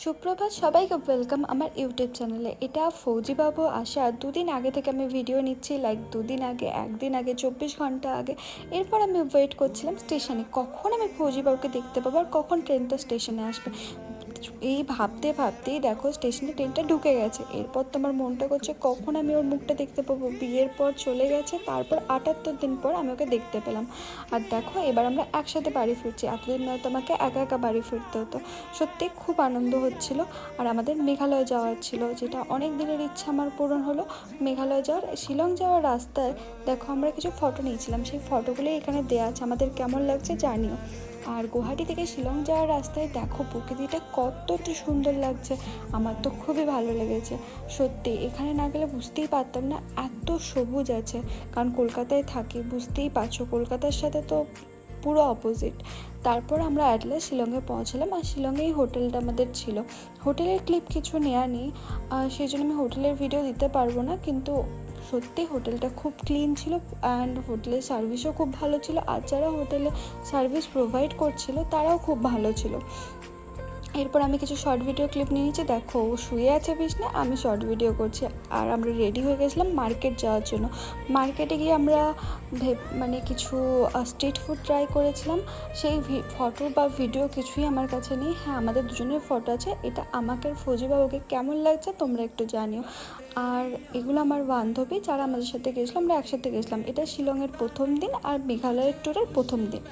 সুপ্রভাত, সবাইকে ওয়েলকাম আমার ইউটিউব চ্যানেলে। এটা ফৌজি বাবু আসার দুদিন আগে থেকে আমি ভিডিও নিচ্ছি, লাইক দুদিন আগে, একদিন আগে, 24 ঘন্টা আগে। এরপর আমি ওয়েট করছিলাম স্টেশনে, কখন আমি ফৌজি বাবুকে দেখতে পাবো আর কখন ট্রেনটা স্টেশনে আসবে। এই ভাবতে ভাবতেই দেখো স্টেশনে ট্রেনটা ঢুকে গেছে। এরপর তোমার মনটা করছে কখন আমি ওর মুখটা দেখতে পাবো। বিয়ের পর চলে গেছে, তারপর 78 দিন পর আমি ওকে দেখতে পেলাম। আর দেখো এবার আমরা একসাথে বাড়ি ফিরছি। এতদিন নয়তো আমাকে একা একা বাড়ি ফিরতে হতো। সত্যি খুব আনন্দ হচ্ছিল। আর আমাদের মেঘালয় যাওয়ার ছিল, যেটা অনেক দিনের ইচ্ছা আমার পূরণ হলো। মেঘালয় যাওয়ার, শিলং যাওয়ার রাস্তায় দেখো আমরা কিছু ফটো নিয়েছিলাম, সেই ফটোগুলোই এখানে দেওয়া আছে, আমাদের কেমন লাগছে জানিও। আর গুয়াহাটি থেকে শিলং যাওয়ার রাস্তায় দেখো প্রকৃতিটা কতটা সুন্দর লাগছে। আমার তো খুবই ভালো লেগেছে। সত্যি এখানে না গেলে বুঝতেই পারতাম না এত সবুজ আছে। কারণ কলকাতায় থাকি, বুঝতেই পারছো কলকাতার সাথে তো পুরো অপোজিট। তারপর আমরা অ্যাটলাস শিলংয়ে পৌঁছালাম। আর শিলংয়েই হোটেলটা আমাদের ছিল। হোটেলের ক্লিপ কিছু নেওয়া নেই, সেই জন্য আমি হোটেলের ভিডিও দিতে পারবো না। কিন্তু সত্যি হোটেলটা খুব ক্লিন ছিল অ্যান্ড হোটেলের সার্ভিসও খুব ভালো ছিল। আর যারা হোটেলে সার্ভিস প্রোভাইড করছিল তারাও খুব ভালো ছিল। এরপর আমি কিছু শর্ট ভিডিও ক্লিপ নিয়ে নিয়েছি। দেখো ও শুয়ে আছে বিছানায়, আমি শর্ট ভিডিও করছি। আর আমরা রেডি হয়ে গেছিলাম মার্কেট যাওয়ার জন্য। মার্কেটে গিয়ে আমরা মানে কিছু স্ট্রিট ফুড ট্রাই করেছিলাম। সেই ফটো বা ভিডিও কিছুই আমার কাছে নেই। হ্যাঁ, আমাদের দুজনের ফটো আছে। এটা আমাকে আর ফৌজি বাবুকে কেমন লাগছে তোমরা একটু জানিও। আর এগুলো আমার বান্ধবী যারা আমাদের সাথে গেছিলাম, আমরা একসাথে গেছিলাম। এটা শিলংয়ের প্রথম দিন আর মেঘালয়ের ট্যুরের প্রথম দিন।